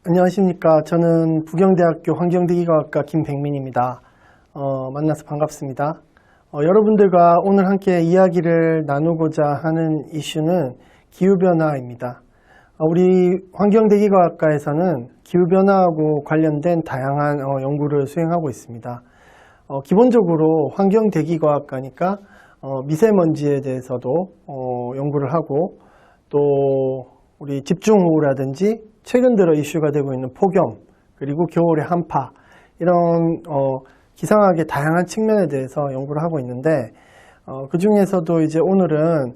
안녕하십니까. 저는 부경대학교 환경대기과학과 김백민입니다. 만나서 반갑습니다. 여러분들과 오늘 함께 이야기를 나누고자 하는 이슈는 기후변화입니다. 우리 환경대기과학과에서는 기후변화하고 관련된 다양한 연구를 수행하고 있습니다. 기본적으로 환경대기과학과니까 미세먼지에 대해서도 연구를 하고, 또 우리 집중호우라든지 최근 들어 이슈가 되고 있는 폭염, 그리고 겨울의 한파, 이런 기상학의 다양한 측면에 대해서 연구를 하고 있는데, 그 중에서도 이제 오늘은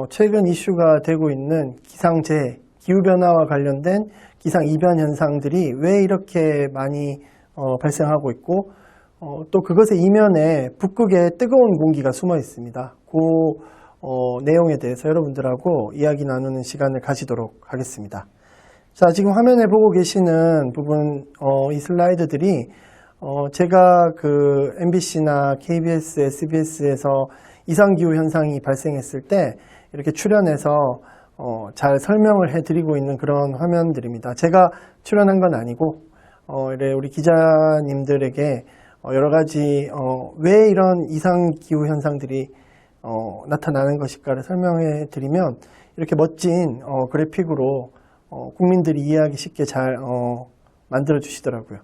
최근 이슈가 되고 있는 기상재해, 기후변화와 관련된 기상이변 현상들이 왜 이렇게 많이 발생하고 있고, 또 그것의 이면에 북극에 뜨거운 공기가 숨어 있습니다. 그 내용에 대해서 여러분들하고 이야기 나누는 시간을 가지도록 하겠습니다. 자, 지금 화면에 보고 계시는 부분, 이 슬라이드들이, 제가 그 MBC나 KBS, SBS에서 이상기후 현상이 발생했을 때 이렇게 출연해서, 잘 설명을 해드리고 있는 그런 화면들입니다. 제가 출연한 건 아니고, 우리 기자님들에게 여러 가지, 왜 이런 이상기후 현상들이, 나타나는 것일까를 설명해 드리면, 이렇게 멋진, 그래픽으로 국민들이 이해하기 쉽게 잘 만들어 주시더라고요.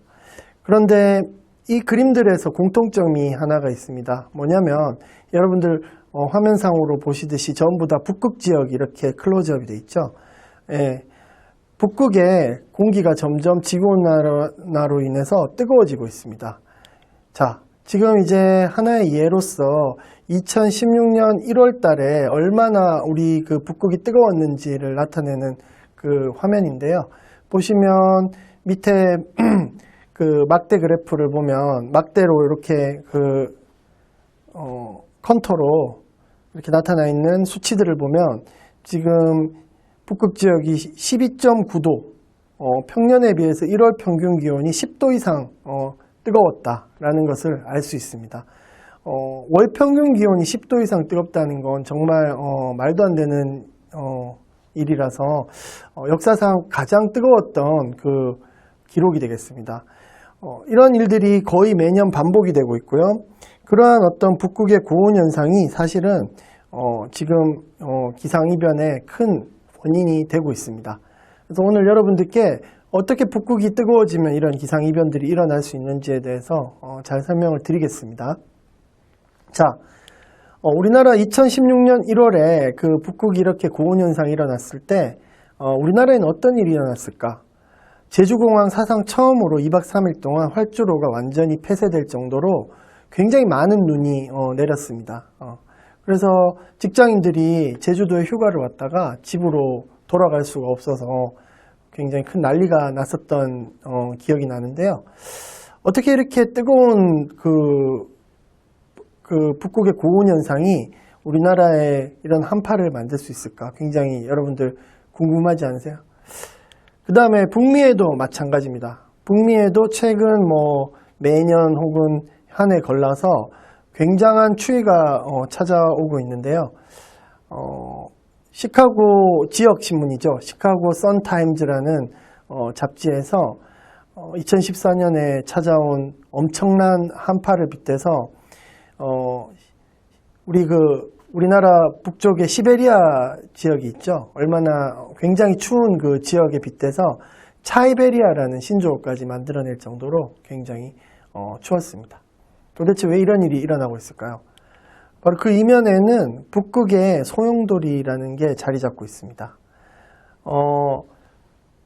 그런데 이 그림들에서 공통점이 하나가 있습니다. 뭐냐면 여러분들 화면상으로 보시듯이 전부 다 북극 지역이 이렇게 클로즈업이 돼 있죠. 예, 북극의 공기가 점점 지구온난화로 인해서 뜨거워지고 있습니다. 자, 지금 이제 하나의 예로서 2016년 1월 달에 얼마나 우리 그 북극이 뜨거웠는지를 나타내는 그 화면인데요. 보시면 밑에 그 막대 그래프를 보면 막대로 이렇게 그 컨터로 이렇게 나타나 있는 수치들을 보면 지금 북극 지역이 12.9도, 평년에 비해서 1월 평균 기온이 10도 이상 뜨거웠다라는 것을 알 수 있습니다. 월 평균 기온이 10도 이상 뜨겁다는 건 정말 말도 안 되는 일이라서 역사상 가장 뜨거웠던 그 기록이 되겠습니다. 이런 일들이 거의 매년 반복이 되고 있고요. 그러한 어떤 북극의 고온 현상이 사실은 지금 기상이변의 큰 원인이 되고 있습니다. 그래서 오늘 여러분들께 어떻게 북극이 뜨거워지면 이런 기상이변들이 일어날 수 있는지에 대해서 잘 설명을 드리겠습니다. 자, 우리나라 2016년 1월에 그 북극이 이렇게 고온 현상이 일어났을 때 우리나라에는 어떤 일이 일어났을까? 제주공항 사상 처음으로 2박 3일 동안 활주로가 완전히 폐쇄될 정도로 굉장히 많은 눈이 내렸습니다. 그래서 직장인들이 제주도에 휴가를 왔다가 집으로 돌아갈 수가 없어서 굉장히 큰 난리가 났었던 기억이 나는데요. 어떻게 이렇게 뜨거운 그 북극의 고온 현상이 우리나라에 이런 한파를 만들 수 있을까? 굉장히 여러분들 궁금하지 않으세요? 그 다음에 북미에도 마찬가지입니다. 북미에도 최근 매년 혹은 한 해 걸러서 굉장한 추위가 찾아오고 있는데요. 시카고 지역 신문이죠. 시카고 선타임즈라는 잡지에서 2014년에 찾아온 엄청난 한파를 빗대서 우리나라 북쪽의 시베리아 지역이 있죠. 얼마나 굉장히 추운 그 지역에 빗대서 차이베리아라는 신조어까지 만들어낼 정도로 굉장히 추웠습니다. 도대체 왜 이런 일이 일어나고 있을까요? 바로 그 이면에는 북극의 소용돌이라는 게 자리 잡고 있습니다.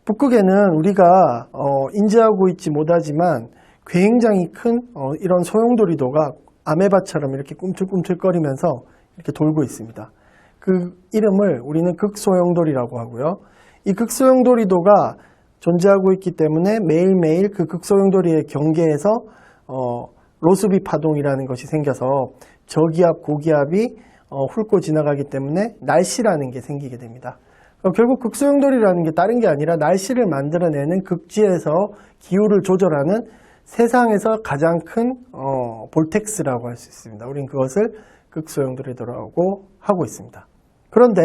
북극에는 우리가 인지하고 있지 못하지만 굉장히 큰 이런 소용돌이도가 아메바처럼 이렇게 꿈틀꿈틀거리면서 이렇게 돌고 있습니다. 그 이름을 우리는 극소용돌이라고 하고요. 이 극소용돌이도가 존재하고 있기 때문에 매일매일 그 극소용돌이의 경계에서 로스비 파동이라는 것이 생겨서 저기압, 고기압이 훑고 지나가기 때문에 날씨라는 게 생기게 됩니다. 결국 극소용돌이라는 게 다른 게 아니라 날씨를 만들어내는 극지에서 기후를 조절하는 세상에서 가장 큰 볼텍스라고 할 수 있습니다. 우린 그것을 극소용돌이도라고 하고 있습니다. 그런데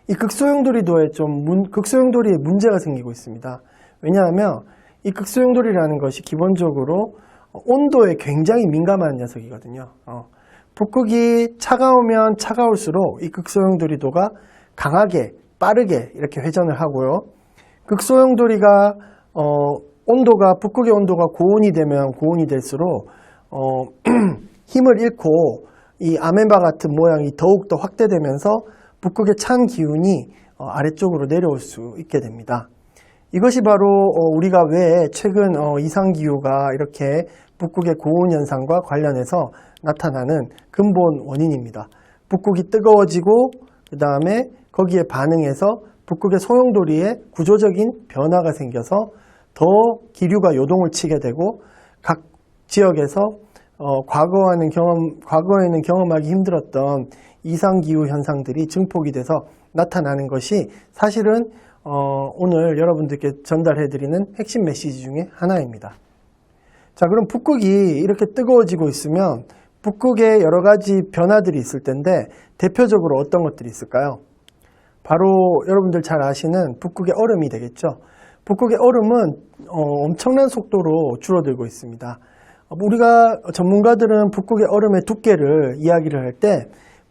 이 극소용돌이도에 극소용돌이에 문제가 생기고 있습니다. 왜냐하면 이 극소용돌이라는 것이 기본적으로 온도에 굉장히 민감한 녀석이거든요. 북극이 차가우면 차가울수록 이 극소용돌이도가 강하게 빠르게 이렇게 회전을 하고요. 극소용돌이가 북극의 온도가 고온이 되면 고온이 될수록 힘을 잃고 이 아메바 같은 모양이 더욱더 확대되면서 북극의 찬 기운이 아래쪽으로 내려올 수 있게 됩니다. 이것이 바로 우리가 왜 최근 이상기후가 이렇게 북극의 고온 현상과 관련해서 나타나는 근본 원인입니다. 북극이 뜨거워지고 그 다음에 거기에 반응해서 북극의 소용돌이에 구조적인 변화가 생겨서 더 기류가 요동을 치게 되고 각 지역에서 과거에는 경험하기 힘들었던 이상기후 현상들이 증폭이 돼서 나타나는 것이 사실은 오늘 여러분들께 전달해드리는 핵심 메시지 중에 하나입니다. 자, 그럼 북극이 이렇게 뜨거워지고 있으면 북극에 여러 가지 변화들이 있을 텐데 대표적으로 어떤 것들이 있을까요? 바로 여러분들 잘 아시는 북극의 얼음이 되겠죠. 북극의 얼음은 엄청난 속도로 줄어들고 있습니다. 우리가 전문가들은 북극의 얼음의 두께를 이야기를 할 때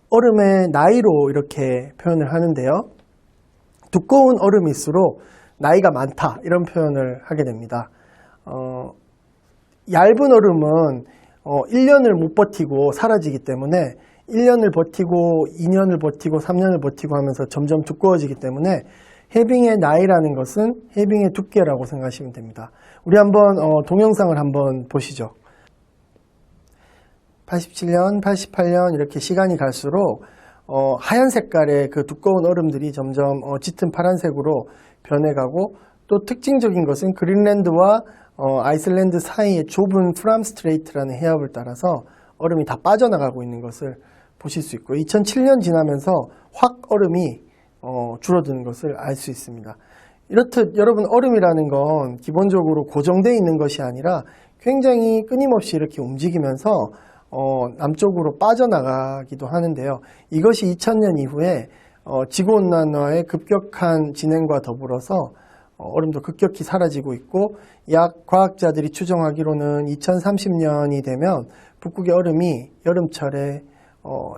얼음의 나이로 이렇게 표현을 하는데요. 두꺼운 얼음일수록 나이가 많다 이런 표현을 하게 됩니다. 얇은 얼음은 1년을 못 버티고 사라지기 때문에 1년을 버티고 2년을 버티고 3년을 버티고 하면서 점점 두꺼워지기 때문에 해빙의 나이라는 것은 해빙의 두께라고 생각하시면 됩니다. 우리 한번 동영상을 한번 보시죠. 87년, 88년 이렇게 시간이 갈수록 하얀 색깔의 그 두꺼운 얼음들이 점점 짙은 파란색으로 변해가고 또 특징적인 것은 그린란드와 아이슬란드 사이의 좁은 프람 스트레이트라는 해협을 따라서 얼음이 다 빠져나가고 있는 것을 보실 수 있고 2007년 지나면서 확 얼음이 줄어드는 것을 알 수 있습니다. 이렇듯 여러분 얼음이라는 건 기본적으로 고정되어 있는 것이 아니라 굉장히 끊임없이 이렇게 움직이면서 남쪽으로 빠져나가기도 하는데요. 이것이 2000년 이후에 지구온난화의 급격한 진행과 더불어서 얼음도 급격히 사라지고 있고 약 과학자들이 추정하기로는 2030년이 되면 북극의 얼음이 여름철에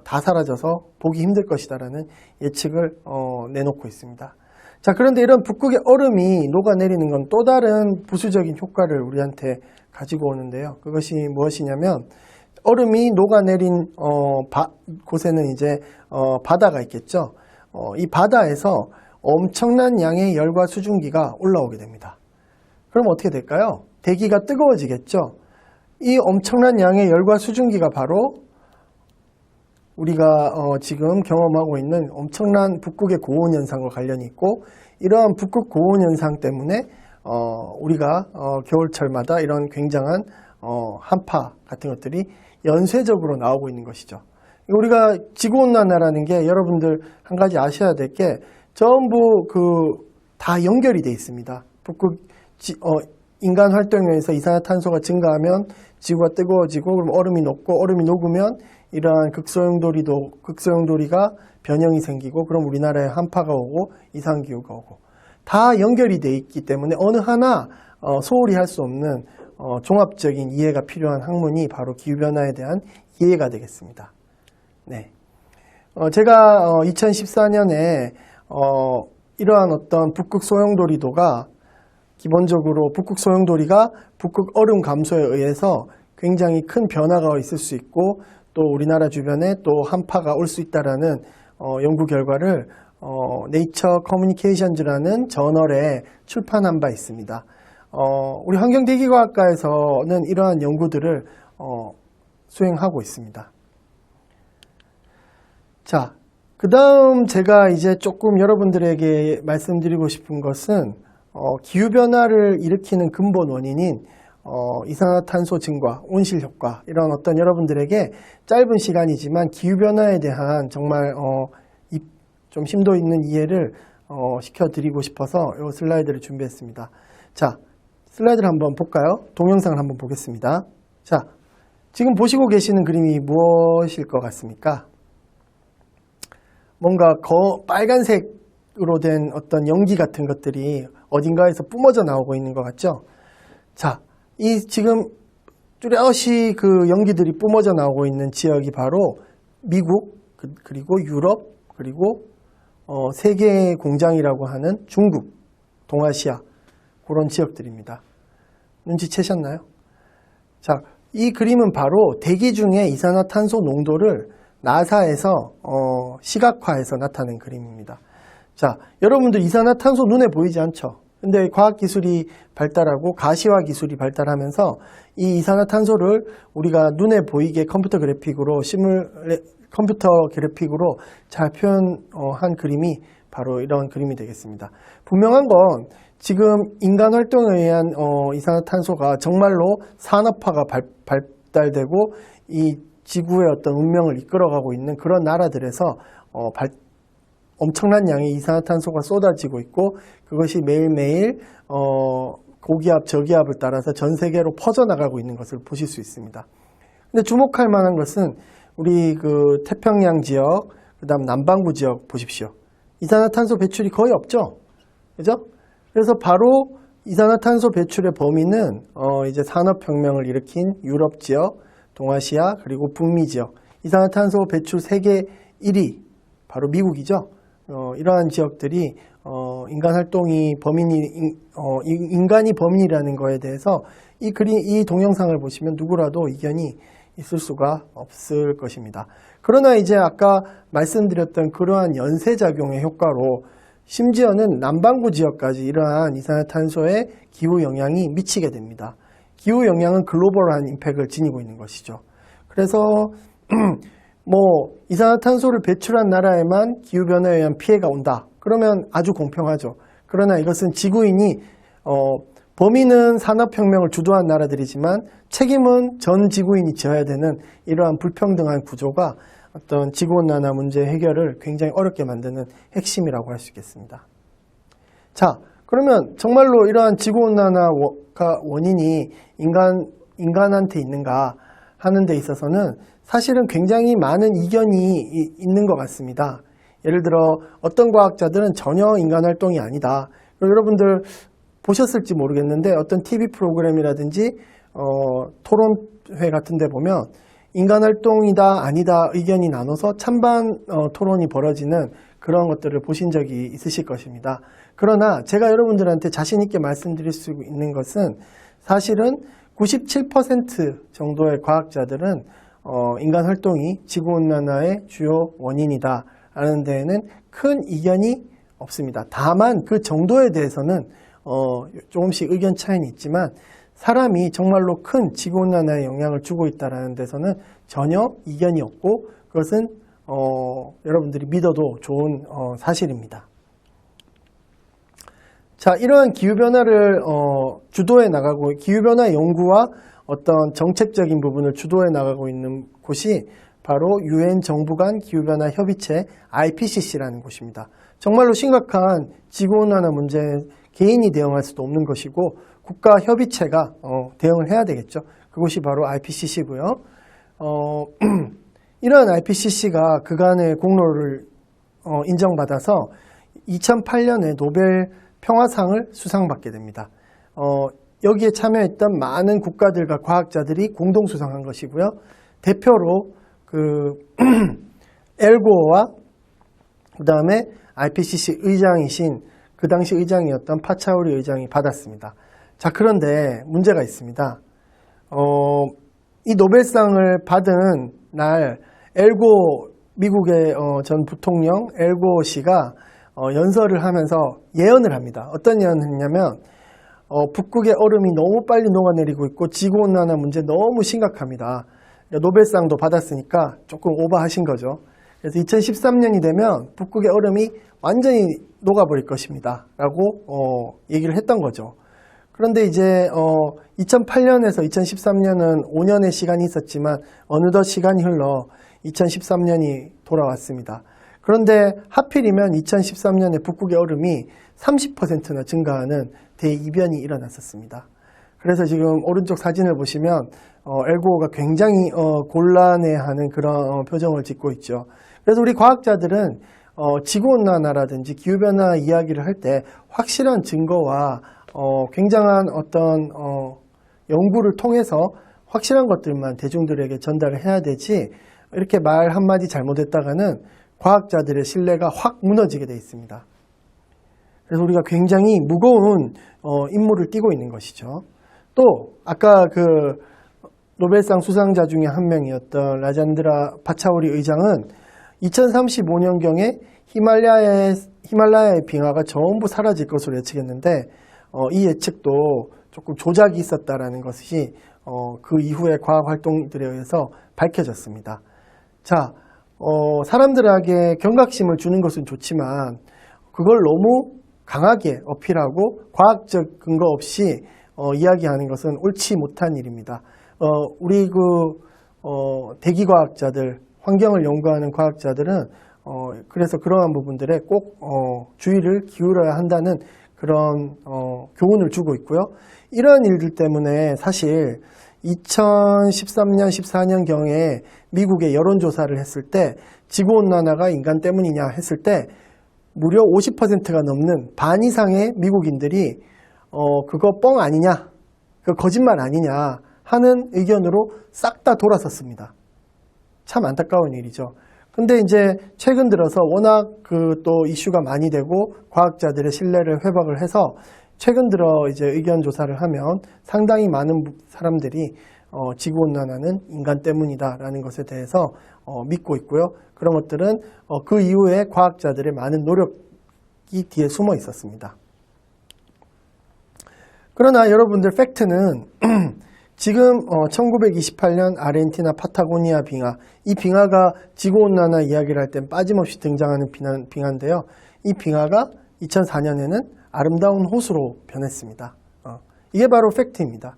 다 사라져서 보기 힘들 것이다라는 예측을 내놓고 있습니다. 자, 그런데 이런 북극의 얼음이 녹아내리는 건 또 다른 부수적인 효과를 우리한테 가지고 오는데요. 그것이 무엇이냐면 얼음이 녹아내린 곳에는 이제 바다가 있겠죠. 이 바다에서 엄청난 양의 열과 수증기가 올라오게 됩니다. 그럼 어떻게 될까요? 대기가 뜨거워지겠죠. 이 엄청난 양의 열과 수증기가 바로 우리가 지금 경험하고 있는 엄청난 북극의 고온 현상과 관련이 있고 이러한 북극 고온 현상 때문에 우리가 겨울철마다 이런 굉장한 한파 같은 것들이 연쇄적으로 나오고 있는 것이죠. 우리가 지구온난화라는 게 여러분들 한 가지 아셔야 될 게 전부 다 연결이 되어 있습니다. 인간 활동에 의해서 이산화탄소가 증가하면 지구가 뜨거워지고 그럼 얼음이 녹고 얼음이 녹으면 이러한 극소용돌이가 변형이 생기고 그럼 우리나라에 한파가 오고 이상기후가 오고 다 연결이 되어 있기 때문에 어느 하나 소홀히 할 수 없는 종합적인 이해가 필요한 학문이 바로 기후변화에 대한 이해가 되겠습니다. 네. 제가 2014년에 이러한 어떤 북극 소용돌이도가 기본적으로 북극 소용돌이가 북극 얼음 감소에 의해서 굉장히 큰 변화가 있을 수 있고 또 우리나라 주변에 또 한파가 올 수 있다라는 연구 결과를 네이처 커뮤니케이션즈라는 저널에 출판한 바 있습니다. 우리 환경대기과학과에서는 이러한 연구들을 수행하고 있습니다. 자, 그 다음 제가 이제 조금 여러분들에게 말씀드리고 싶은 것은 기후변화를 일으키는 근본 원인인 이산화탄소 증가, 온실효과 이런 어떤 여러분들에게 짧은 시간이지만 기후변화에 대한 정말 좀 심도 있는 이해를 시켜드리고 싶어서 이 슬라이드를 준비했습니다. 자, 슬라이드를 한번 볼까요? 동영상을 한번 보겠습니다. 자, 지금 보시고 계시는 그림이 무엇일 것 같습니까? 뭔가 빨간색으로 된 어떤 연기 같은 것들이 어딘가에서 뿜어져 나오고 있는 것 같죠? 자, 이 지금 뚜렷이 그 연기들이 뿜어져 나오고 있는 지역이 바로 미국, 그리고 유럽, 그리고 세계 공장이라고 하는 중국, 동아시아 그런 지역들입니다. 눈치채셨나요? 자, 이 그림은 바로 대기 중에 이산화탄소 농도를 나사에서 시각화해서 나타낸 그림입니다. 자, 여러분들 이산화탄소 눈에 보이지 않죠? 근데 과학기술이 발달하고 가시화 기술이 발달하면서 이 이산화탄소를 우리가 눈에 보이게 컴퓨터 그래픽으로 잘 표현한 그림이 바로 이런 그림이 되겠습니다. 분명한 건 지금 인간 활동에 의한 이산화탄소가 정말로 산업화가 발달되고 이 지구의 어떤 운명을 이끌어가고 있는 그런 나라들에서 엄청난 양의 이산화탄소가 쏟아지고 있고 그것이 매일매일 고기압, 저기압을 따라서 전 세계로 퍼져나가고 있는 것을 보실 수 있습니다. 근데 주목할 만한 것은 우리 그 태평양 지역, 그 다음 남반구 지역 보십시오. 이산화탄소 배출이 거의 없죠? 그죠? 그래서 바로 이산화탄소 배출의 범위는 이제 산업혁명을 일으킨 유럽 지역, 동아시아, 그리고 북미 지역, 이산화탄소 배출 세계 1위, 바로 미국이죠. 이러한 지역들이 인간 활동이 인간이 범인이라는 거에 대해서 이 동영상을 보시면 누구라도 이견이 있을 수가 없을 것입니다. 그러나 이제 아까 말씀드렸던 그러한 연쇄작용의 효과로 심지어는 남반구 지역까지 이러한 이산화탄소의 기후 영향이 미치게 됩니다. 기후 영향은 글로벌한 임팩트를 지니고 있는 것이죠. 그래서 이산화탄소를 배출한 나라에만 기후변화에 의한 피해가 온다. 그러면 아주 공평하죠. 그러나 이것은 지구인이 범인은 산업혁명을 주도한 나라들이지만 책임은 전 지구인이 져야 되는 이러한 불평등한 구조가 어떤 지구온난화 문제 해결을 굉장히 어렵게 만드는 핵심이라고 할 수 있겠습니다. 자, 그러면 정말로 이러한 지구온난화가 원인이 인간한테 있는가 하는 데 있어서는 사실은 굉장히 많은 이견이 있는 것 같습니다. 예를 들어 어떤 과학자들은 전혀 인간 활동이 아니다. 여러분들 보셨을지 모르겠는데 어떤 TV 프로그램이라든지 토론회 같은 데 보면 인간 활동이다 아니다 의견이 나눠서 찬반 토론이 벌어지는 그런 것들을 보신 적이 있으실 것입니다. 그러나 제가 여러분들한테 자신 있게 말씀드릴 수 있는 것은 사실은 97% 정도의 과학자들은 인간 활동이 지구온난화의 주요 원인이다 라는 데에는 큰 이견이 없습니다. 다만 그 정도에 대해서는 조금씩 의견 차이는 있지만 사람이 정말로 큰 지구온난화에 영향을 주고 있다는 데서는 전혀 이견이 없고 그것은 여러분들이 믿어도 좋은 사실입니다. 자, 이러한 기후변화를 주도해 나가고 기후변화 연구와 어떤 정책적인 부분을 주도해 나가고 있는 곳이 바로 유엔 정부 간 기후변화 협의체 IPCC라는 곳입니다. 정말로 심각한 지구온난화 문제에 개인이 대응할 수도 없는 것이고 국가 협의체가 대응을 해야 되겠죠. 그곳이 바로 IPCC고요. 이러한 IPCC가 그간의 공로를 인정받아서 2008년에 노벨 평화상을 수상받게 됩니다. 여기에 참여했던 많은 국가들과 과학자들이 공동 수상한 것이고요. 대표로 엘고어와 그 다음에 IPCC 의장이신 그 당시 의장이었던 파차우리 의장이 받았습니다. 자, 그런데 문제가 있습니다. 이 노벨상을 받은 날 미국의 전 부통령 엘고 씨가 연설을 하면서 예언을 합니다. 어떤 예언을 했냐면 북극의 얼음이 너무 빨리 녹아내리고 있고 지구온난화 문제 너무 심각합니다. 노벨상도 받았으니까 조금 오버하신 거죠. 그래서 2013년이 되면 북극의 얼음이 완전히 녹아버릴 것입니다. 라고 얘기를 했던 거죠. 그런데 이제 2008년에서 2013년은 5년의 시간이 있었지만 어느덧 시간이 흘러 2013년이 돌아왔습니다. 그런데 하필이면 2013년에 북극의 얼음이 30%나 증가하는 대이변이 일어났었습니다. 그래서 지금 오른쪽 사진을 보시면 엘고어가 굉장히 곤란해하는 그런 표정을 짓고 있죠. 그래서 우리 과학자들은 지구온난화라든지 기후변화 이야기를 할 때 확실한 증거와 굉장한 어떤 연구를 통해서 확실한 것들만 대중들에게 전달을 해야 되지, 이렇게 말 한마디 잘못했다가는 과학자들의 신뢰가 확 무너지게 되어 있습니다. 그래서 우리가 굉장히 무거운 임무를 띠고 있는 것이죠. 또 아까 그 노벨상 수상자 중에 한 명이었던 라잔드라 파차오리 의장은 2035년경에 히말라야의 빙하가 전부 사라질 것으로 예측했는데 이 예측도 조금 조작이 있었다라는 것이 그 이후의 과학 활동들에 의해서 밝혀졌습니다. 자, 사람들에게 경각심을 주는 것은 좋지만 그걸 너무 강하게 어필하고 과학적 근거 없이 이야기하는 것은 옳지 못한 일입니다. 우리 대기과학자들, 환경을 연구하는 과학자들은 그래서 그러한 부분들에 꼭 주의를 기울여야 한다는 그런 교훈을 주고 있고요. 이러한 일들 때문에 사실 2013년, 14년경에 미국의 여론조사를 했을 때 지구온난화가 인간 때문이냐 했을 때 무려 50%가 넘는 반 이상의 미국인들이 그거 뻥 아니냐, 그거 거짓말 아니냐 하는 의견으로 싹 다 돌아섰습니다. 참 안타까운 일이죠. 근데 이제 최근 들어서 워낙 또 이슈가 많이 되고 과학자들의 신뢰를 회복을 해서 최근 들어 이제 의견 조사를 하면 상당히 많은 사람들이 지구온난화는 인간 때문이다라는 것에 대해서 믿고 있고요. 그런 것들은 그 이후에 과학자들의 많은 노력이 뒤에 숨어 있었습니다. 그러나 여러분들 팩트는 지금 1928년 아르헨티나 파타고니아 빙하, 이 빙하가 지구온난화 이야기를 할 땐 빠짐없이 등장하는 빙하인데요. 이 빙하가 2004년에는 아름다운 호수로 변했습니다. 이게 바로 팩트입니다.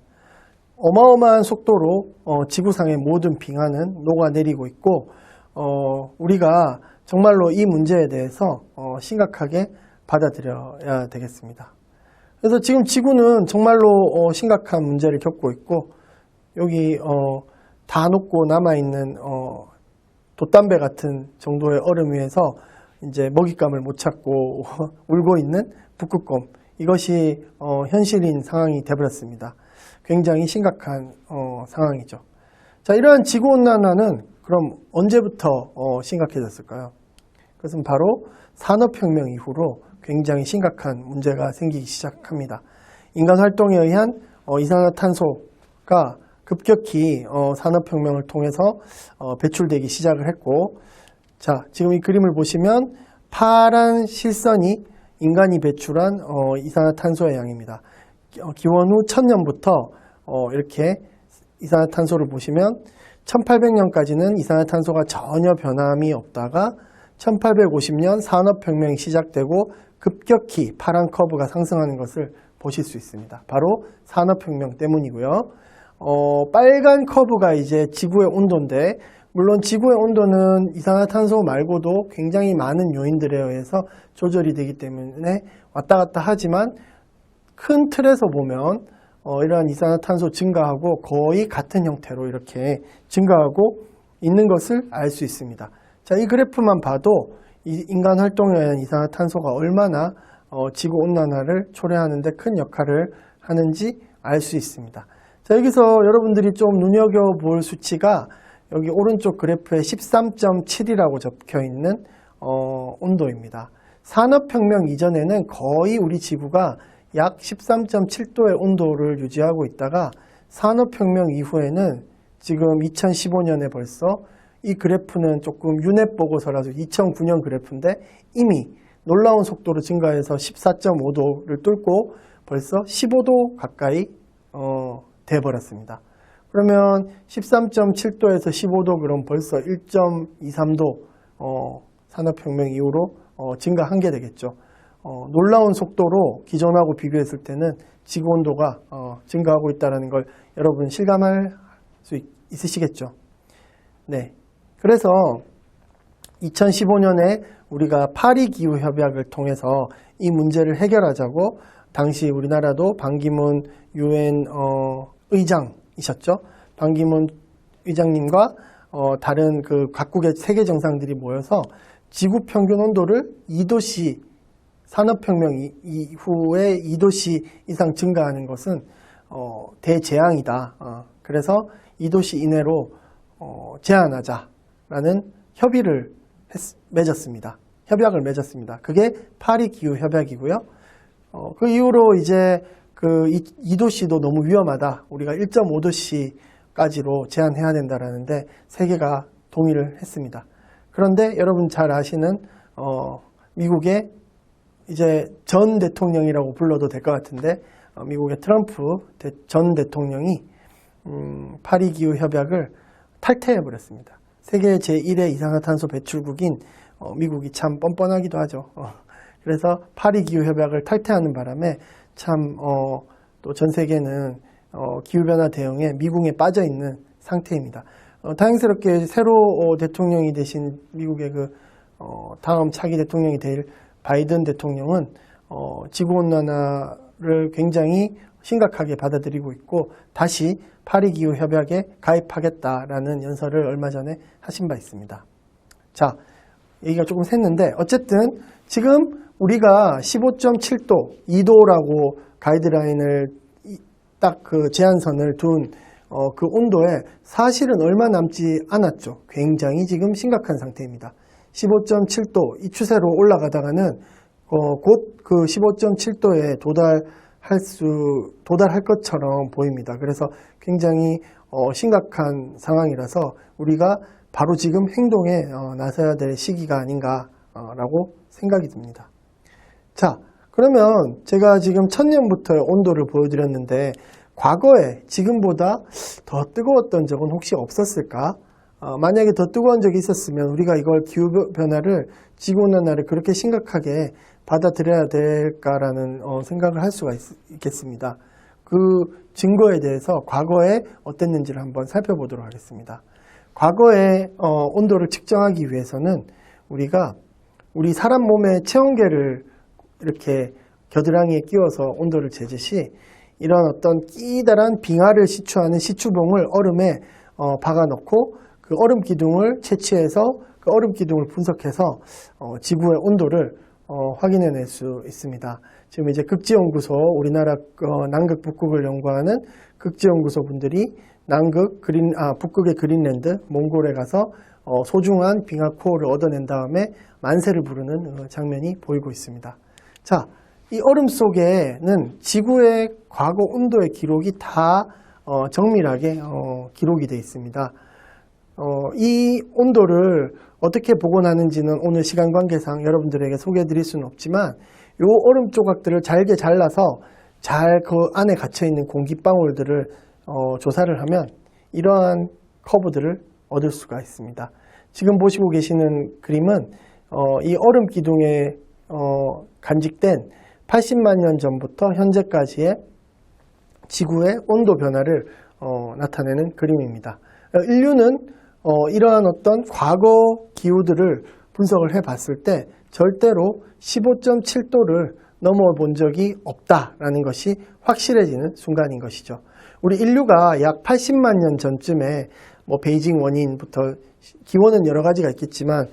어마어마한 속도로 지구상의 모든 빙하는 녹아내리고 있고 우리가 정말로 이 문제에 대해서 심각하게 받아들여야 되겠습니다. 그래서 지금 지구는 정말로 심각한 문제를 겪고 있고 여기 다 녹고 남아있는 돛담배 같은 정도의 얼음 위에서 이제 먹잇감을 못 찾고 울고 있는 북극곰, 이것이 현실인 상황이 되어버렸습니다. 굉장히 심각한 상황이죠. 자, 이러한 지구온난화는 그럼 언제부터 심각해졌을까요? 그것은 바로 산업혁명 이후로 굉장히 심각한 문제가 생기기 시작합니다. 인간 활동에 의한 이산화탄소가 급격히 산업혁명을 통해서 배출되기 시작을 했고, 자, 지금 이 그림을 보시면 파란 실선이 인간이 배출한 이산화탄소의 양입니다. 기원 후 1000년부터 이렇게 이산화탄소를 보시면 1800년까지는 이산화탄소가 전혀 변함이 없다가 1850년 산업혁명이 시작되고 급격히 파란 커브가 상승하는 것을 보실 수 있습니다. 바로 산업혁명 때문이고요. 빨간 커브가 이제 지구의 온도인데, 물론 지구의 온도는 이산화탄소 말고도 굉장히 많은 요인들에 의해서 조절이 되기 때문에 왔다 갔다 하지만 큰 틀에서 보면 이러한 이산화탄소 증가하고 거의 같은 형태로 이렇게 증가하고 있는 것을 알 수 있습니다. 자, 이 그래프만 봐도 이 인간 활동에 의한 이산화탄소가 얼마나 지구온난화를 초래하는 데 큰 역할을 하는지 알 수 있습니다. 자, 여기서 여러분들이 좀 눈여겨볼 수치가 여기 오른쪽 그래프에 13.7이라고 적혀 있는 온도입니다. 산업혁명 이전에는 거의 우리 지구가 약 13.7도의 온도를 유지하고 있다가 산업혁명 이후에는 지금 2015년에 벌써 이 그래프는 조금 유넷 보고서라서 2009년 그래프인데 이미 놀라운 속도로 증가해서 14.5도를 뚫고 벌써 15도 가까이 돼버렸습니다. 그러면 13.7도에서 15도 그럼 벌써 1.23도 산업혁명 이후로 증가한 게 되겠죠. 놀라운 속도로 기존하고 비교했을 때는 지구온도가 증가하고 있다는 걸 여러분 실감할 수 있으시겠죠. 네. 그래서 2015년에 우리가 파리 기후 협약을 통해서 이 문제를 해결하자고 당시 우리나라도 반기문 UN 의장이셨죠. 반기문 의장님과 다른 그 각국의 세계 정상들이 모여서 지구 평균 온도를 2도씨 산업혁명 이후에 2도씨 이상 증가하는 것은 대재앙이다. 그래서 2도씨 이내로 제한하자라는 협약을 맺었습니다. 그게 파리 기후 협약이고요. 그 이후로 이제 그 2도씨도 너무 위험하다. 우리가 1.5도씨까지로 제한해야 된다라는데 세계가 동의를 했습니다. 그런데 여러분 잘 아시는 미국의 이제 전 대통령이라고 불러도 될 것 같은데 미국의 트럼프 전 대통령이 파리 기후 협약을 탈퇴해 버렸습니다. 세계 제1의 이산화탄소 배출국인 미국이 참 뻔뻔하기도 하죠. 그래서 파리 기후 협약을 탈퇴하는 바람에 참 또 전 세계는 기후 변화 대응에 미궁에 빠져 있는 상태입니다. 다행스럽게 새로 대통령이 되신 미국의 다음 차기 대통령이 될 바이든 대통령은 지구온난화를 굉장히 심각하게 받아들이고 있고 다시 파리 기후 협약에 가입하겠다라는 연설을 얼마 전에 하신 바 있습니다. 자, 얘기가 조금 샜는데 어쨌든 지금 우리가 15.7도, 2도라고 가이드라인을 딱 그 제한선을 둔 그 온도에 사실은 얼마 남지 않았죠. 굉장히 지금 심각한 상태입니다. 15.7도 이 추세로 올라가다가는 곧 그 15.7도에 도달할 것처럼 보입니다. 그래서 굉장히 심각한 상황이라서 우리가 바로 지금 행동에 나서야 될 시기가 아닌가라고 생각이 듭니다. 자, 그러면 제가 지금 1000년부터의 온도를 보여드렸는데 과거에 지금보다 더 뜨거웠던 적은 혹시 없었을까? 만약에 더 뜨거운 적이 있었으면 우리가 이걸 기후변화를, 지구온난화를 그렇게 심각하게 받아들여야 될까라는 생각을 할 수가 있겠습니다. 그 증거에 대해서 과거에 어땠는지를 한번 살펴보도록 하겠습니다. 과거의 온도를 측정하기 위해서는 우리 사람 몸의 체온계를 이렇게 겨드랑이에 끼워서 온도를 재듯이 이런 어떤 끼다란 빙하를 시추하는 시추봉을 얼음에 박아놓고 그 얼음 기둥을 채취해서 그 얼음 기둥을 분석해서 지구의 온도를 확인해낼 수 있습니다. 지금 이제 극지연구소, 우리나라 남극 북극을 연구하는 극지연구소 분들이 북극의 그린랜드, 몽골에 가서 소중한 빙하 코어를 얻어낸 다음에 만세를 부르는 장면이 보이고 있습니다. 자, 이 얼음 속에는 지구의 과거 온도의 기록이 다 정밀하게 기록이 되어 있습니다. 이 온도를 어떻게 복원하는지는 오늘 시간 관계상 여러분들에게 소개해 드릴 수는 없지만 이 얼음 조각들을 잘게 잘라서 잘 그 안에 갇혀있는 공기방울들을 조사를 하면 이러한 커브들을 얻을 수가 있습니다. 지금 보시고 계시는 그림은 이 얼음 기둥에 간직된 80만 년 전부터 현재까지의 지구의 온도 변화를 나타내는 그림입니다. 인류는 이러한 어떤 과거 기후들을 분석을 해봤을 때 절대로 15.7도를 넘어본 적이 없다라는 것이 확실해지는 순간인 것이죠. 우리 인류가 약 80만 년 전쯤에 베이징 원인부터 기원은 여러 가지가 있겠지만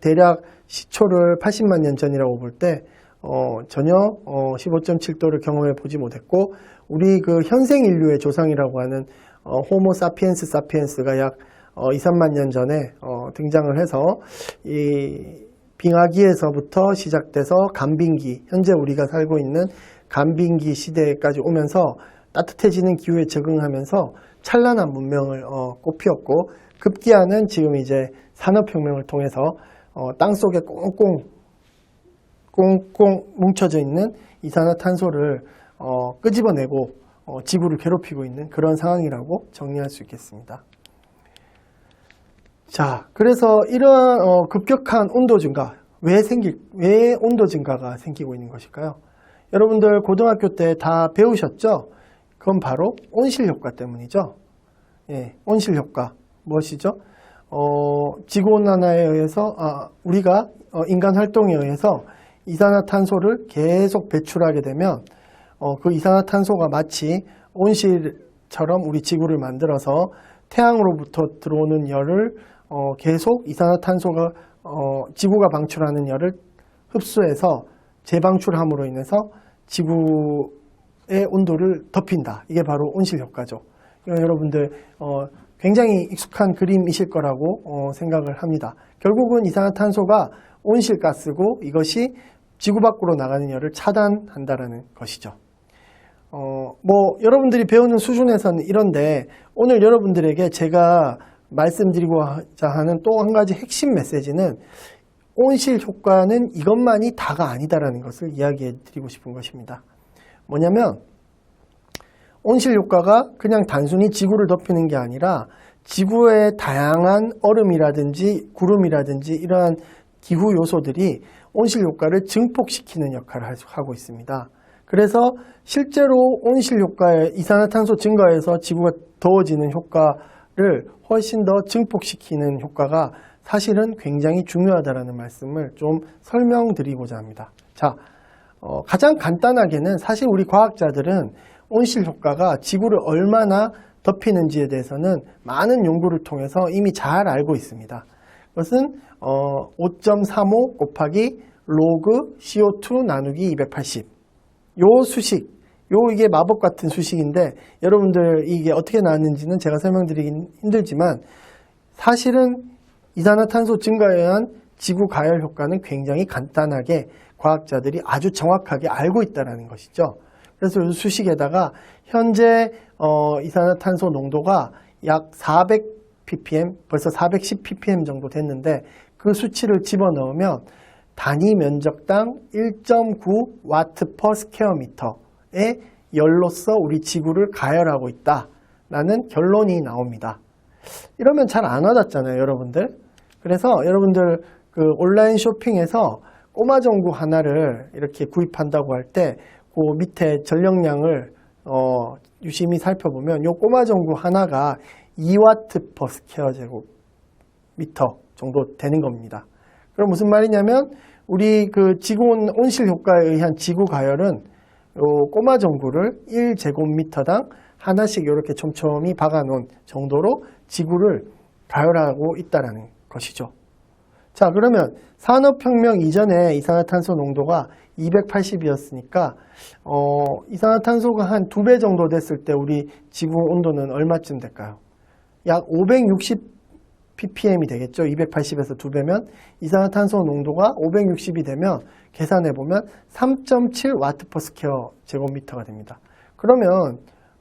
대략 시초를 80만 년 전이라고 볼 때 전혀 15.7도를 경험해 보지 못했고 우리 그 현생 인류의 조상이라고 하는 호모 사피엔스 사피엔스가 약 2, 3만 년 전에 등장을 해서 이 빙하기에서부터 시작돼서 간빙기, 현재 우리가 살고 있는 간빙기 시대까지 오면서 따뜻해지는 기후에 적응하면서 찬란한 문명을 꽃피웠고 급기야는 지금 이제 산업혁명을 통해서 땅속에 꽁꽁 뭉쳐져 있는 이산화탄소를 끄집어내고 지구를 괴롭히고 있는 그런 상황이라고 정리할 수 있겠습니다. 자, 그래서 이러한 급격한 온도 증가, 왜 온도 증가가 생기고 있는 것일까요? 여러분들 고등학교 때 다 배우셨죠? 그건 바로 온실효과 때문이죠. 예, 온실효과 무엇이죠? 지구온난화에 의해서 우리가 인간 활동에 의해서 이산화탄소를 계속 배출하게 되면 그 이산화탄소가 마치 온실처럼 우리 지구를 만들어서 태양으로부터 들어오는 열을 계속 이산화탄소가 지구가 방출하는 열을 흡수해서 재방출함으로 인해서 지구의 온도를 덮인다. 이게 바로 온실 효과죠. 여러분들 굉장히 익숙한 그림이실 거라고 생각을 합니다. 결국은 이산화탄소가 온실가스고 이것이 지구 밖으로 나가는 열을 차단한다라는 것이죠. 여러분들이 배우는 수준에서는 이런데 오늘 여러분들에게 제가 말씀드리고자 하는 또 한 가지 핵심 메시지는 온실 효과는 이것만이 다가 아니다라는 것을 이야기해 드리고 싶은 것입니다. 뭐냐면 온실 효과가 그냥 단순히 지구를 덮이는 게 아니라 지구의 다양한 얼음이라든지 구름이라든지 이러한 기후 요소들이 온실 효과를 증폭시키는 역할을 하고 있습니다. 그래서 실제로 온실 효과의 이산화탄소 증가에서 지구가 더워지는 효과를 훨씬 더 증폭시키는 효과가 사실은 굉장히 중요하다는 말씀을 좀 설명드리고자 합니다. 자, 가장 간단하게는 사실 우리 과학자들은 온실 효과가 지구를 얼마나 덮이는지에 대해서는 많은 연구를 통해서 이미 잘 알고 있습니다. 그것은 5.35 곱하기 로그 CO2 나누기 280. 요 수식, 이게 마법 같은 수식인데 여러분들 이게 어떻게 나왔는지는 제가 설명드리긴 힘들지만 사실은 이산화탄소 증가에 의한 지구 가열 효과는 굉장히 간단하게 과학자들이 아주 정확하게 알고 있다는 것이죠. 그래서 이 수식에다가 현재 이산화탄소 농도가 약 400ppm, 벌써 410ppm 정도 됐는데 그 수치를 집어넣으면 단위 면적당 1.9 와트 퍼 스퀘어 미터의 열로서 우리 지구를 가열하고 있다라는 결론이 나옵니다. 이러면 잘 안 와닿잖아요, 여러분들. 그래서 여러분들 그 온라인 쇼핑에서 꼬마 전구 하나를 이렇게 구입한다고 할 때 그 밑에 전력량을 유심히 살펴보면 이 꼬마 전구 하나가 2와트 퍼 스퀘어 제곱미터 정도 되는 겁니다. 그럼 무슨 말이냐면 우리 그 지구 온실 효과에 의한 지구 가열은 요 꼬마 전구를 1제곱미터당 하나씩 이렇게 촘촘히 박아놓은 정도로 지구를 가열하고 있다는 것이죠. 자, 그러면 산업혁명 이전에 이산화탄소 농도가 280이었으니까 이산화탄소가 한 2배 정도 됐을 때 우리 지구 온도는 얼마쯤 될까요? 약 560ppm이 되겠죠. 280에서 2배면 이산화탄소 농도가 560이 되면 계산해보면 3.7 와트 퍼 스퀘어 제곱미터가 됩니다. 그러면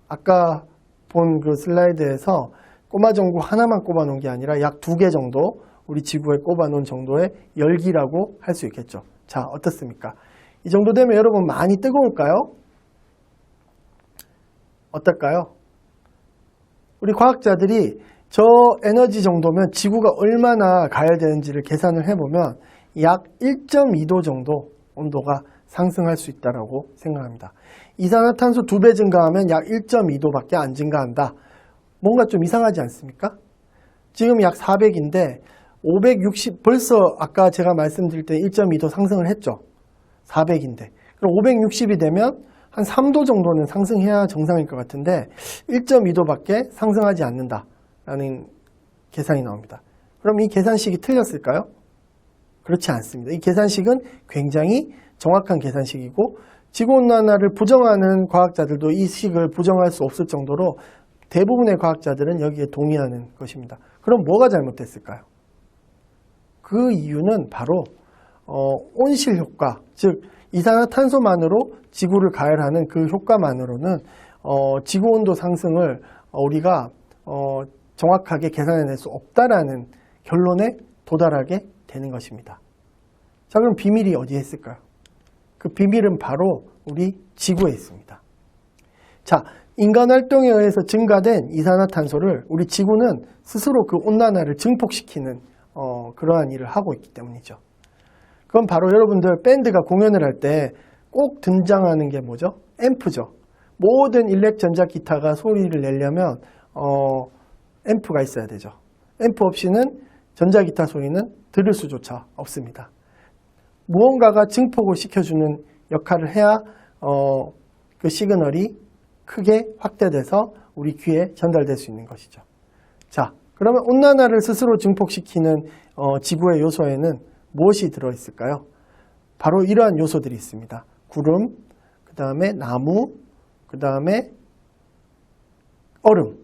아까 본 그 슬라이드에서 꼬마 전구 하나만 꼽아 놓은 게 아니라 약 2개 정도 우리 지구에 꼽아 놓은 정도의 열기라고 할 수 있겠죠. 자, 어떻습니까? 이 정도 되면 여러분 많이 뜨거울까요? 어떨까요? 우리 과학자들이 저 에너지 정도면 지구가 얼마나 가열되는지를 계산을 해보면 약 1.2도 정도 온도가 상승할 수 있다고 생각합니다. 이산화탄소 2배 증가하면 약 1.2도밖에 안 증가한다. 뭔가 좀 이상하지 않습니까? 지금 약 400인데 560 벌써 아까 제가 말씀드릴 때 1.2도 상승을 했죠. 400인데. 그럼 560이 되면 한 3도 정도는 상승해야 정상일 것 같은데 1.2도밖에 상승하지 않는다라는 계산이 나옵니다. 그럼 이 계산식이 틀렸을까요? 그렇지 않습니다. 이 계산식은 굉장히 정확한 계산식이고 지구온난화를 부정하는 과학자들도 이 식을 부정할 수 없을 정도로 대부분의 과학자들은 여기에 동의하는 것입니다. 그럼 뭐가 잘못됐을까요? 그 이유는 바로 온실 효과, 즉 이산화탄소만으로 지구를 가열하는 그 효과만으로는 지구온도 상승을 우리가 정확하게 계산해낼 수 없다라는 결론에 도달하게 되는 것입니다. 자, 그럼 비밀이 어디에 있을까요? 그 비밀은 바로 우리 지구에 있습니다. 자, 인간 활동에 의해서 증가된 이산화탄소를 우리 지구는 스스로 그 온난화를 증폭시키는 그러한 일을 하고 있기 때문이죠. 그건 바로 여러분들 밴드가 공연을 할 때 꼭 등장하는 게 뭐죠? 앰프죠. 모든 일렉 전자 기타가 소리를 내려면 앰프가 있어야 되죠. 앰프 없이는 전자 기타 소리는 들을 수조차 없습니다. 무언가가 증폭을 시켜주는 역할을 해야 그 시그널이 크게 확대돼서 우리 귀에 전달될 수 있는 것이죠. 자, 그러면 온난화를 스스로 증폭시키는 지구의 요소에는 무엇이 들어있을까요? 바로 이러한 요소들이 있습니다. 구름, 그 다음에 나무, 그 다음에 얼음.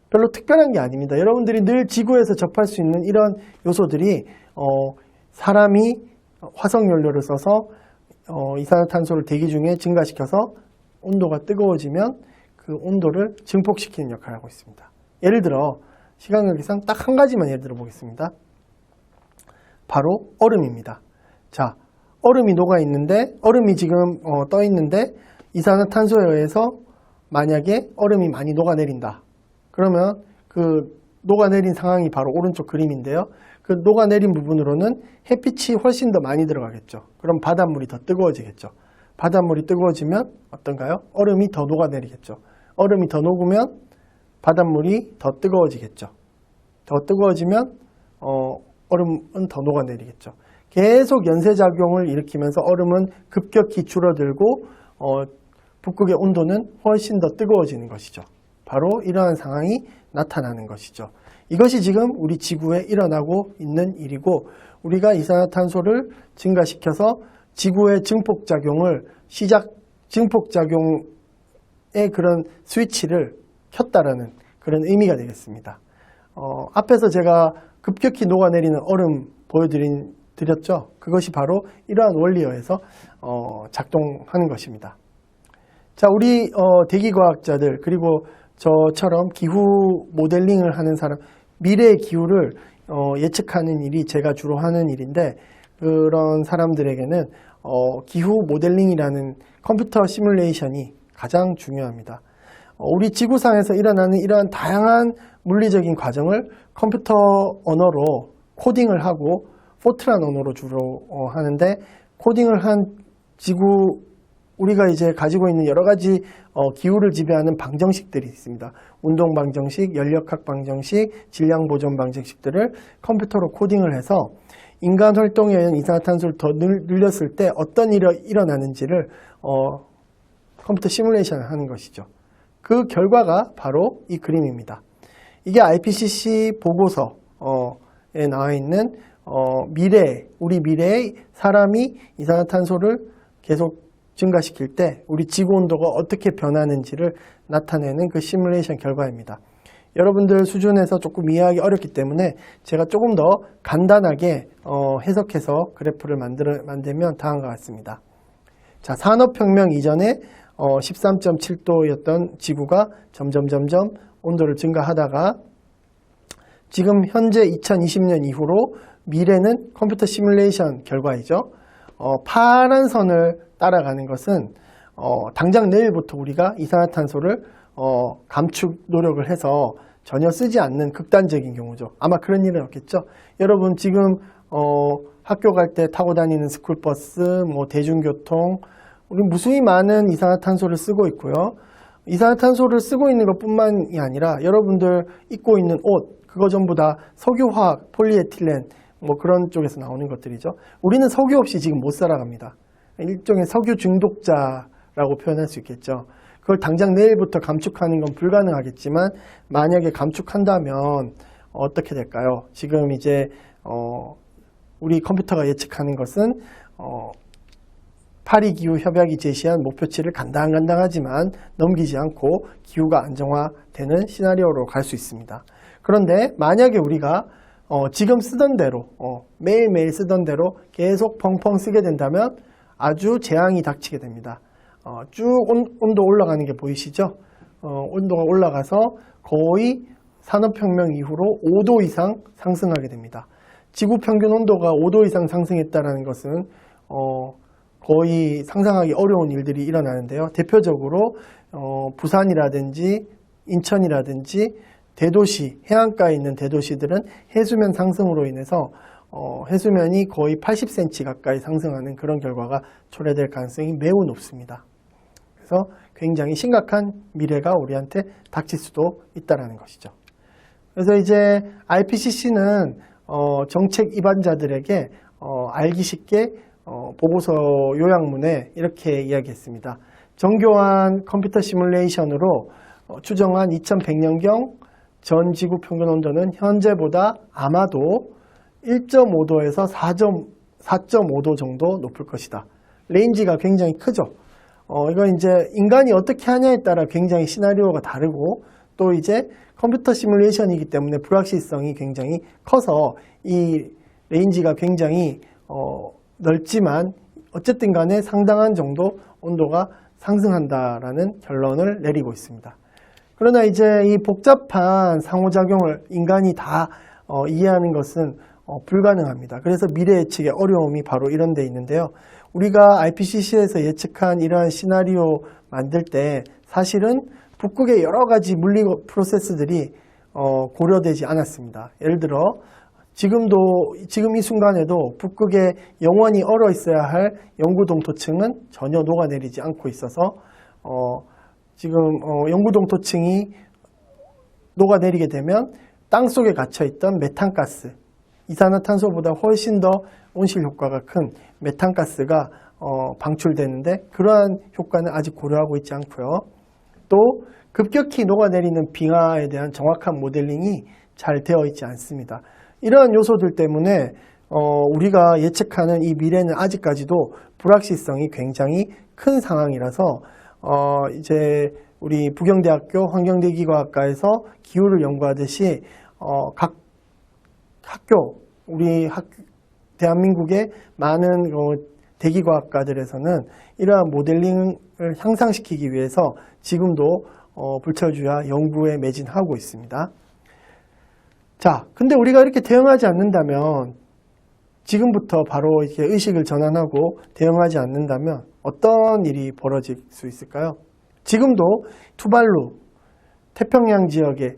별로 특별한 게 아닙니다. 여러분들이 늘 지구에서 접할 수 있는 이런 요소들이 사람이 화석연료를 써서 이산화탄소를 대기 중에 증가시켜서 온도가 뜨거워지면 그 온도를 증폭시키는 역할을 하고 있습니다. 예를 들어 시간 관계상 딱 한 가지만 예를 들어 보겠습니다. 바로 얼음입니다. 자, 얼음이 녹아 있는데 얼음이 지금 떠 있는데 이산화탄소에 의해서 만약에 얼음이 많이 녹아내린다. 그러면 그 녹아내린 상황이 바로 오른쪽 그림인데요. 그 녹아내린 부분으로는 햇빛이 훨씬 더 많이 들어가겠죠. 그럼 바닷물이 더 뜨거워지겠죠. 바닷물이 뜨거워지면 어떤가요? 얼음이 더 녹아내리겠죠. 얼음이 더 녹으면 바닷물이 더 뜨거워지겠죠. 더 뜨거워지면 얼음은 더 녹아내리겠죠. 계속 연쇄작용을 일으키면서 얼음은 급격히 줄어들고 북극의 온도는 훨씬 더 뜨거워지는 것이죠. 바로 이러한 상황이 나타나는 것이죠. 이것이 지금 우리 지구에 일어나고 있는 일이고 우리가 이산화탄소를 증가시켜서 지구의 증폭작용을 증폭작용의 그런 스위치를 켰다라는 그런 의미가 되겠습니다. 앞에서 제가 급격히 녹아내리는 얼음 보여드렸죠. 그것이 바로 이러한 원리에 의해서 작동하는 것입니다. 자, 우리 대기과학자들 그리고 저처럼 기후 모델링을 하는 사람, 미래의 기후를 예측하는 일이 제가 주로 하는 일인데 그런 사람들에게는 기후 모델링이라는 컴퓨터 시뮬레이션이 가장 중요합니다. 우리 지구상에서 일어나는 이러한 다양한 물리적인 과정을 컴퓨터 언어로 코딩을 하고 포트란 언어로 주로 하는데 코딩을 한 지구 우리가 이제 가지고 있는 여러 가지 기후를 지배하는 방정식들이 있습니다. 운동 방정식, 연력학 방정식, 질량 보존 방정식들을 컴퓨터로 코딩을 해서 인간 활동에 의한 이산화탄소를 더 늘렸을 때 어떤 일이 일어나는지를 컴퓨터 시뮬레이션을 하는 것이죠. 그 결과가 바로 이 그림입니다. 이게 IPCC 보고서에 나와 있는 우리 미래의 사람이 이산화탄소를 계속 증가시킬 때 우리 지구 온도가 어떻게 변하는지를 나타내는 그 시뮬레이션 결과입니다. 여러분들 수준에서 조금 이해하기 어렵기 때문에 제가 조금 더 간단하게 해석해서 그래프를 만들면 다음과 같습니다. 자, 산업혁명 이전에 13.7도였던 지구가 점점 온도를 증가하다가 지금 현재 2020년 이후로 미래는 컴퓨터 시뮬레이션 결과이죠. 파란 선을 따라가는 것은 당장 내일부터 우리가 이산화탄소를 감축 노력을 해서 전혀 쓰지 않는 극단적인 경우죠. 아마 그런 일은 없겠죠. 여러분 지금 학교 갈 때 타고 다니는 스쿨버스, 대중교통 우리 무수히 많은 이산화탄소를 쓰고 있고요. 이산화탄소를 쓰고 있는 것뿐만이 아니라 여러분들 입고 있는 옷 그거 전부 다 석유화학, 폴리에틸렌 그런 쪽에서 나오는 것들이죠. 우리는 석유 없이 지금 못 살아갑니다. 일종의 석유 중독자라고 표현할 수 있겠죠. 그걸 당장 내일부터 감축하는 건 불가능하겠지만 만약에 감축한다면 어떻게 될까요? 지금 이제 우리 컴퓨터가 예측하는 것은 파리 기후 협약이 제시한 목표치를 간당간당하지만 넘기지 않고 기후가 안정화되는 시나리오로 갈 수 있습니다. 그런데 만약에 우리가 지금 쓰던 대로 매일매일 쓰던 대로 계속 펑펑 쓰게 된다면 아주 재앙이 닥치게 됩니다. 쭉 온도 올라가는 게 보이시죠? 온도가 올라가서 거의 산업혁명 이후로 5도 이상 상승하게 됩니다. 지구 평균 온도가 5도 이상 상승했다는 것은 거의 상상하기 어려운 일들이 일어나는데요. 대표적으로 부산이라든지 인천이라든지 대도시, 해안가에 있는 대도시들은 해수면 상승으로 인해서 해수면이 거의 80cm 가까이 상승하는 그런 결과가 초래될 가능성이 매우 높습니다. 그래서 굉장히 심각한 미래가 우리한테 닥칠 수도 있다는 것이죠. 그래서 이제 IPCC는 정책 입안자들에게 알기 쉽게 보고서 요약문에 이렇게 이야기했습니다. 정교한 컴퓨터 시뮬레이션으로 추정한 2100년경 전 지구 평균 온도는 현재보다 아마도 1.5도에서 4.5도 정도 높을 것이다. 레인지가 굉장히 크죠. 이건 이제 인간이 어떻게 하냐에 따라 굉장히 시나리오가 다르고 또 이제 컴퓨터 시뮬레이션이기 때문에 불확실성이 굉장히 커서 이 레인지가 굉장히 넓지만 어쨌든 간에 상당한 정도 온도가 상승한다라는 결론을 내리고 있습니다. 그러나 이제 이 복잡한 상호작용을 인간이 다 이해하는 것은 불가능합니다. 그래서 미래 예측의 어려움이 바로 이런 데 있는데요. 우리가 IPCC에서 예측한 이러한 시나리오 만들 때 사실은 북극의 여러 가지 물리 프로세스들이 고려되지 않았습니다. 예를 들어 지금 이 순간에도 북극에 영원히 얼어 있어야 할 영구동토층은 전혀 녹아내리지 않고 있어서 지금 영구동토층이 녹아내리게 되면 땅속에 갇혀있던 메탄가스, 이산화탄소보다 훨씬 더 온실 효과가 큰 메탄가스가 방출되는데 그러한 효과는 아직 고려하고 있지 않고요. 또 급격히 녹아내리는 빙하에 대한 정확한 모델링이 잘 되어 있지 않습니다. 이러한 요소들 때문에 우리가 예측하는 이 미래는 아직까지도 불확실성이 굉장히 큰 상황이라서 이제 우리 부경대학교 환경대기과학과에서 기후를 연구하듯이 각 학교, 대한민국의 많은 대기과학과들에서는 이러한 모델링을 향상시키기 위해서 지금도 불철주야 연구에 매진하고 있습니다. 자, 근데 우리가 이렇게 대응하지 않는다면 지금부터 바로 이렇게 의식을 전환하고 대응하지 않는다면 어떤 일이 벌어질 수 있을까요? 지금도 투발루, 태평양 지역에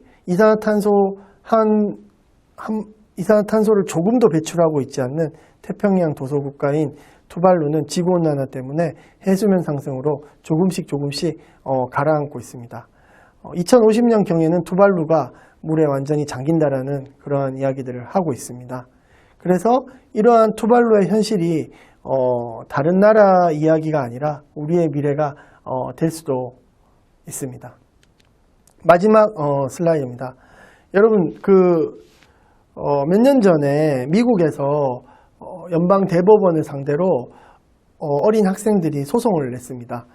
이산화탄소를 조금도 배출하고 있지 않는 태평양 도서국가인 투발루는 지구온난화 때문에 해수면 상승으로 조금씩 가라앉고 있습니다. 2050년경에는 투발루가 물에 완전히 잠긴다라는 그러한 이야기들을 하고 있습니다. 그래서 이러한 투발루의 현실이 다른 나라 이야기가 아니라 우리의 미래가 될 수도 있습니다. 마지막 슬라이드입니다. 여러분 몇 년 전에 미국에서 연방 대법원을 상대로 어린 학생들이 소송을 냈습니다.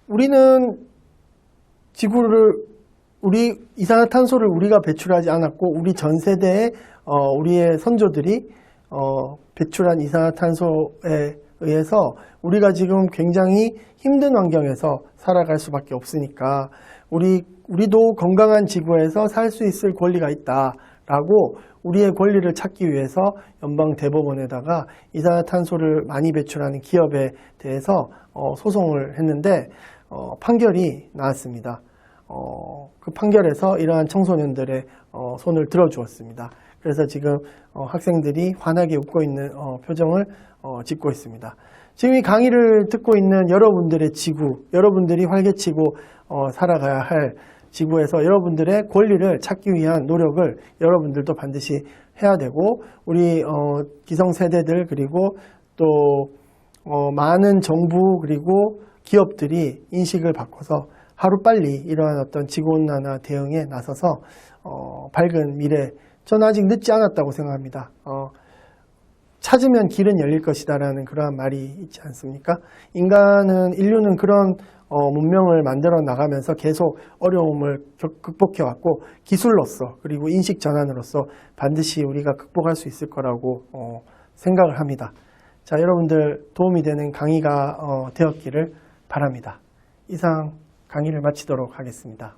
우리는 이산화탄소를 우리가 배출하지 않았고 우리 전 세대의 우리의 선조들이 배출한 이산화탄소에 의해서 우리가 지금 굉장히 힘든 환경에서 살아갈 수밖에 없으니까 우리도 건강한 지구에서 살 수 있을 권리가 있다라고 우리의 권리를 찾기 위해서 연방 대법원에다가 이산화탄소를 많이 배출하는 기업에 대해서 소송을 했는데 판결이 나왔습니다. 그 판결에서 이러한 청소년들의 손을 들어주었습니다. 그래서 지금 학생들이 환하게 웃고 있는 표정을 짓고 있습니다. 지금 이 강의를 듣고 있는 여러분들의 지구, 여러분들이 활개치고 살아가야 할 지구에서 여러분들의 권리를 찾기 위한 노력을 여러분들도 반드시 해야 되고 우리 기성세대들 그리고 또 많은 정부 그리고 기업들이 인식을 바꿔서 하루빨리 이러한 어떤 지구온난화 대응에 나서서 밝은 미래, 저는 아직 늦지 않았다고 생각합니다. 찾으면 길은 열릴 것이다라는 그러한 말이 있지 않습니까? 인류는 그런 문명을 만들어 나가면서 계속 어려움을 극복해 왔고 기술로서 그리고 인식 전환으로서 반드시 우리가 극복할 수 있을 거라고 생각을 합니다. 자, 여러분들 도움이 되는 강의가 되었기를 바랍니다. 이상 강의를 마치도록 하겠습니다.